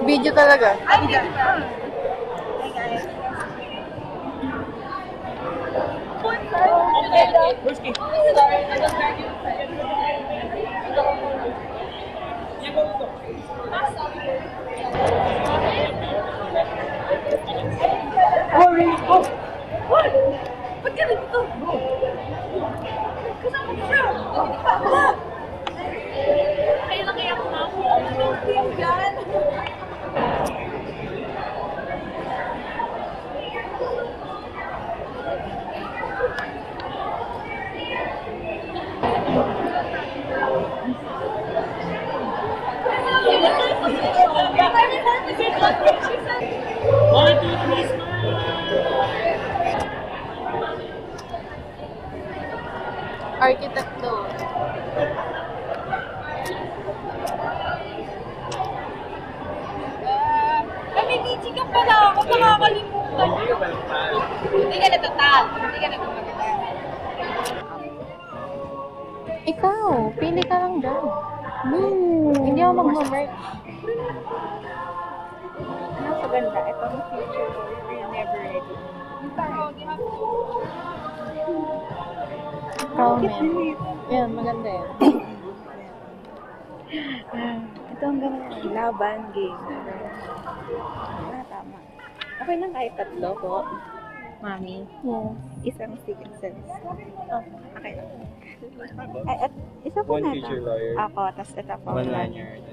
Video talaga. Video. What? Ba't ka nandito? Kasama ko siya. Kailan kaya ako makakuha? Hindi mo yan. Arkitekto. May DJ ka pala ako, nakakalimutan. Hindi ka natatal. Hindi ka natatal. Ikaw, pili ka lang dyan. Hindi ako mag-merch. Ano sa ganda? Ito ang future or you're never ready. Promen. Yan, maganda yan. Ito ang ganda. Laban game. Tama. Okay lang kahit tatlo po. Mami. Yes. Isang secret sense. Okay lang. At isa po One na teacher ito. lawyer. Ako, tapos ito po. One lanyard.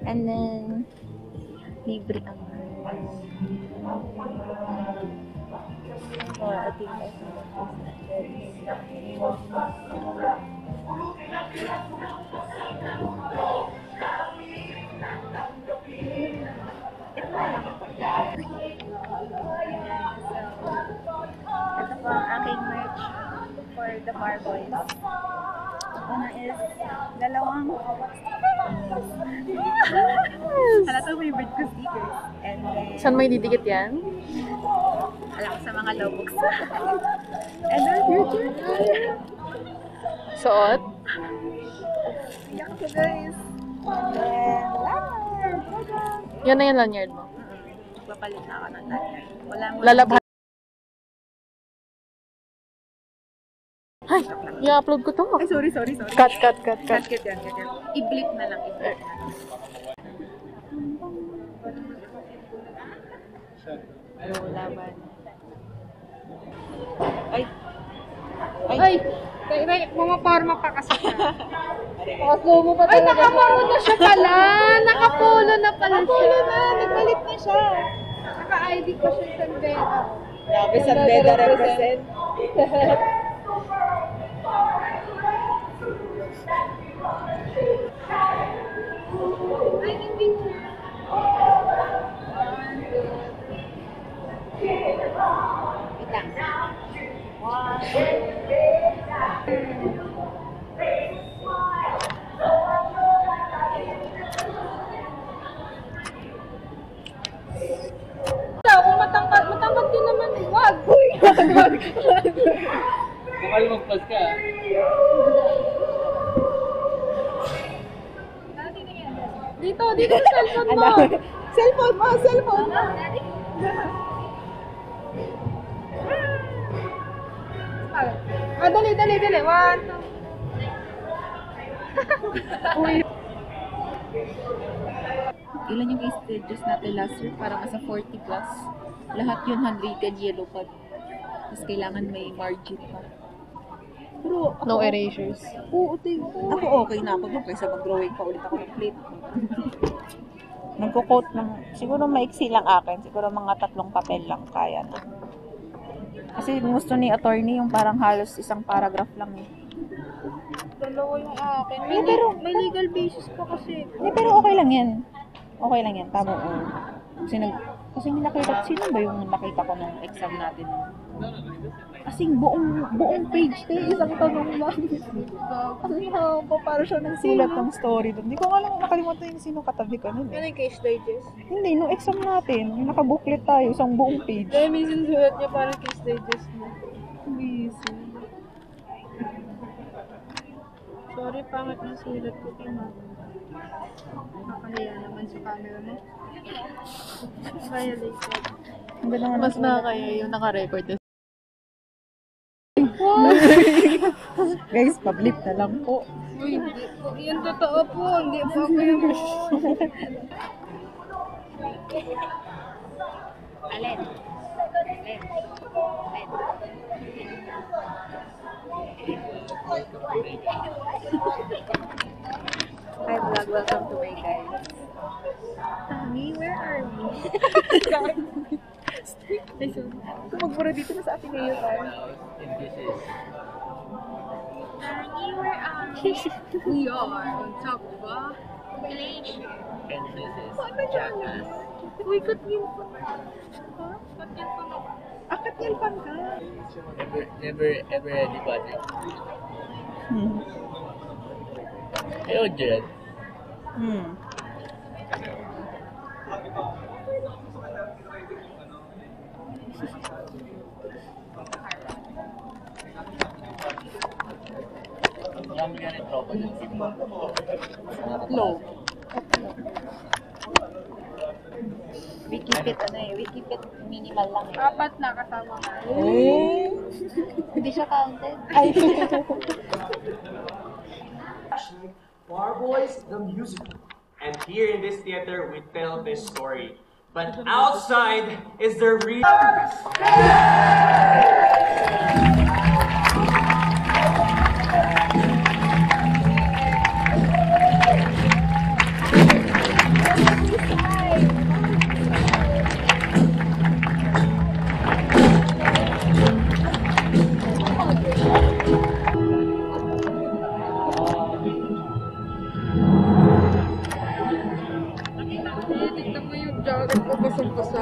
And then, libre ang ating ito po ang aking merch for the Bar Boys. Una is dalawang halata favorite ko stickers. And then, Saan may didikit yan? alam ko sa mga lowbooks. And then, future. Suot? Iyak ko guys. And then, lanyard. Yan na yung lanyard mo. Papalit na ako ng lanyard. Wala mo. Lalabhan. Ay, i-upload ko to. Ay, sorry. Cut. Cut yan. I-blip na lang. Laban. Ay, pumaporma pa kasi siya. Slow mo pa talaga. Ay, nakapolo na siya pala. Nakapolo na pala siya. Nagpalit na siya. Naka-ID ko siya sa Beda. Grabe, sa Beda represent. Kung matangkad din naman, wag. Baka lumagpas ka. Dito sa cellphone mo. Cellphone mo. Dali. 1, 2. Ilan yung stages natin last year? Parang nasa 40 plus. Lahat yun handwritten yellow pad. Tapos kailangan may margin pa. Pero ako, No erasures. Oo, ako okay na ako doon kaysa mag-drawing pa ulit ako ng plate. Nagko-quote ng, siguro maiksi lang akin. Siguro mga 3 papel lang kaya na. Kasi gusto ni attorney yung parang halos isang paragraph lang eh. Dalawa yung akin. May legal basis pa kasi. Hindi, pero okay lang yan. Okay lang yan, tama ko. Kasi nakita, sino ba yung nakita ko ng exam natin? Kasi buong page tayo, isang tanong lang. Ang haba, para siya nagsulat ng story doon. Hindi ko nga lang nakalimutan yung sino katabi ko nun. Ano yung case digest? Hindi, nung exam natin, yung nakabooklet tayo, isang buong page. Kaya minsan sulat niya parang case digest mo. Sorry, pangit na sulat ko kay mama. Nakahiya naman sa camera mo. Violated. Ang ganda nga Mas nakakaya yung naka-record na. Guys, pablip na lang po. Uy, hindi po. Yan totoo po. Hindi po ako yung... Alin? Hi vlog, welcome to my guys. Tami, where are we? Kung magbura dito na sa ating ngayon tayo. Tami, where are we? We are on top of a glacier. Ano dyan? Uy, kat yun pa. Ha? Kat yun pa na. Akat yan pang ka. Never ready, Patrick. Ayaw dyan. Marami ka rin tropa dyan. Low. We keep it, we keep it minimal lang eh. Apat na kasama ka. Hindi siya counted. Bar Boys the musical. And here in this theater, we tell this story. But outside is the real. Tignan mo yung jacket ko basang-basa.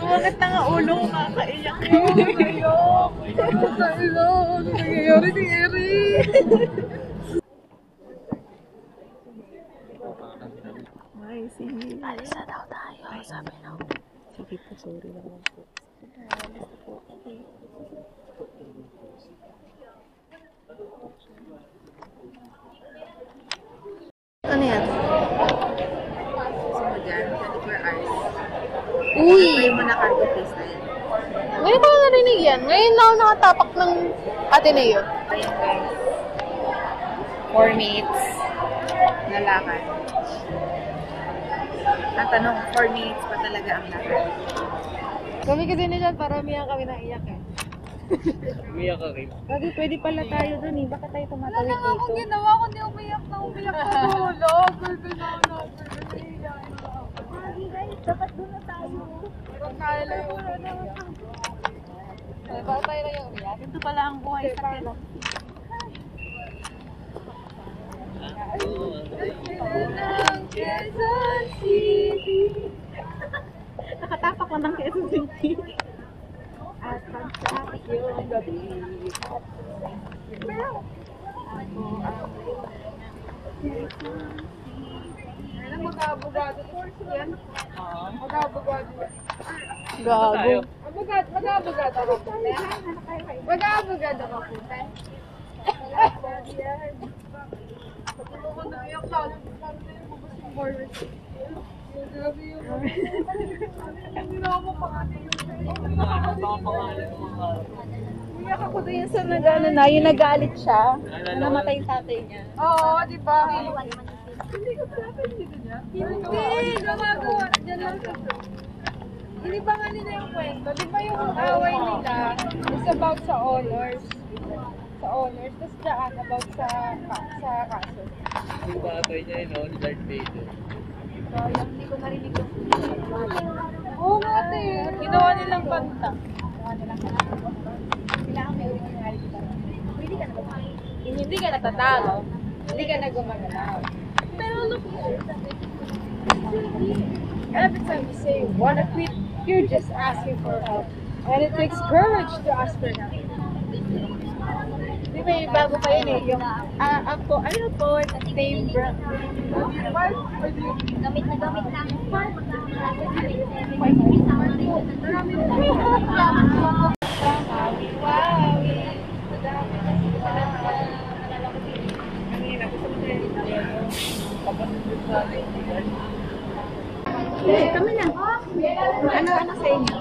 Bakit na nga ulo ko kakaiyak yun? Ano nangyayari ni Eri? Ay, sige. Alis na daw tayo, sabi na. Sige po, sorry naman po. Ano yan? So, dyan, 24 hours. Uy! Try mo na cargo face na yan. Ngayon ko narinig yan. Ngayon lang ako nakatapak ng Ateneo. Ayan guys. 4 minutes na lakad. Ang tanong, 4 minutes pa talaga ang lakad. Kami kasi na dyan, paramihan kami naiyak eh. Umiyak ka rin. Gagi, pwede pala tayo dun eh. Bakit tayo Wala tumatawid lang akong dito? ginawa, kundi umiyak sa dulo. Dapat doon na tayo. Pero kaya lang yung umiyak. Bakit tayo lang yung umiyak? Ito pala ang buhay sa akin. Quezon City. Nakatapak lang ng Quezon City. At pagkakit yung gabi. Alam, mag-abogado course yan. Mag-abogado. Gago. Mag-abogado ako po. Mag-abogado ako po. Patulo ko na iyak lalo. Lalo na yung mga forward. Grabe yung hindi na ako pangalan yung Iyak ako doon sa nag-ano na, yung nagalit siya. Na namatay yung tatay niya. Oo, di ba? Hindi ko dapat dito niya. Hindi, gumagawa. Diyan lang sa Hindi ba nga nila yung kwento? Di ba yung away nila is about sa honors? Sa honors, tapos dyan about sa kaso. Yung tatay niya yun, si Darth Vader. So, yung hindi ko narinig yung Oo nga, ate. Ginawa nilang kanta. Hindi ka natatalo. Hindi ka na gumagalaw. Pero look, every time you say you wanna quit, you're just asking for help. And it takes courage to ask for help. Di ba yung bago pa yun eh, yung ako, ano po, name brand. Gamit na gamit lang. Marami Kami na. Ano sa inyo?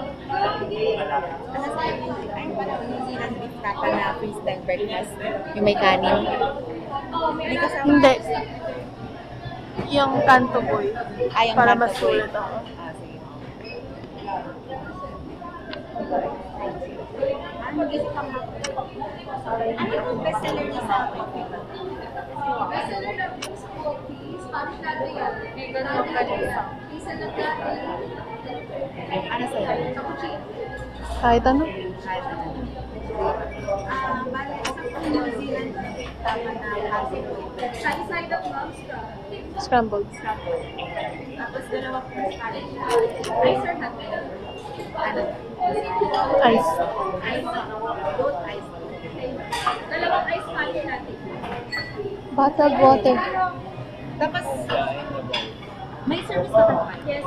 Ano sa inyo? Ay, parang New Zealand beef kata na freestyle breakfast. Yung may kanin. Hindi kasama. Hindi. Yung kanto boy. Ay, yung Para hot mas dog. sulit ako. Ah, sige. Ano yung bestseller niya sa coffee ba? Bestseller na sa coffee, Spanish latte yan. May ganun ka isa. Isa na latte. Ano sa'yo? Cappuccino. Kahit ano. Kahit ano. Bale, isang New Zealand beef tama na classic. Side-side of lobster. Scrambled. Tapos dalawa po Spanish. Ice or hot? Ano? Ice. Ice. Both ice. Dalawang ice Spanish latte. Bottled water. Tapos, may service ka ba? Yes.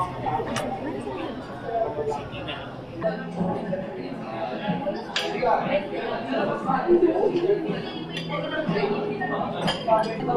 Sabi ko,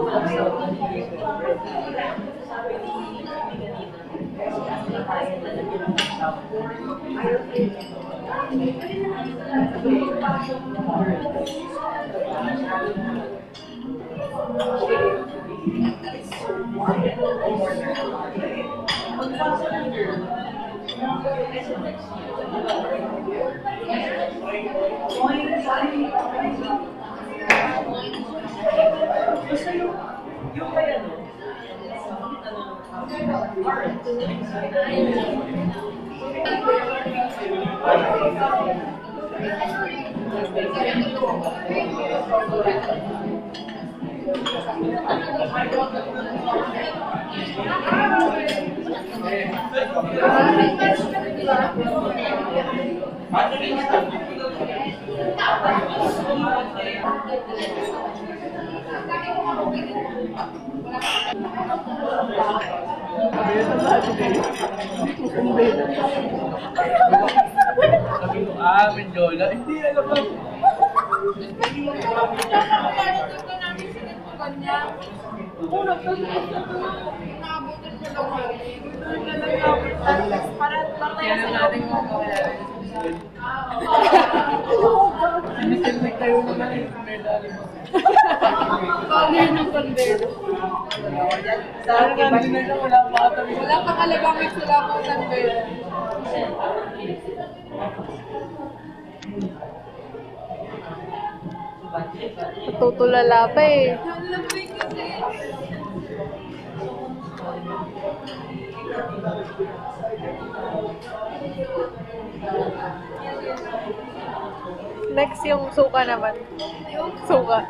Menjola. Hindi, alam ba? Sinisilmik tayo na lang. Saan ka din na siya, wala pa katabi. Wala pang alagamit sila ako sa bed. Tutulala pa eh. Lamig kasi. Next yung suka naman. Suka.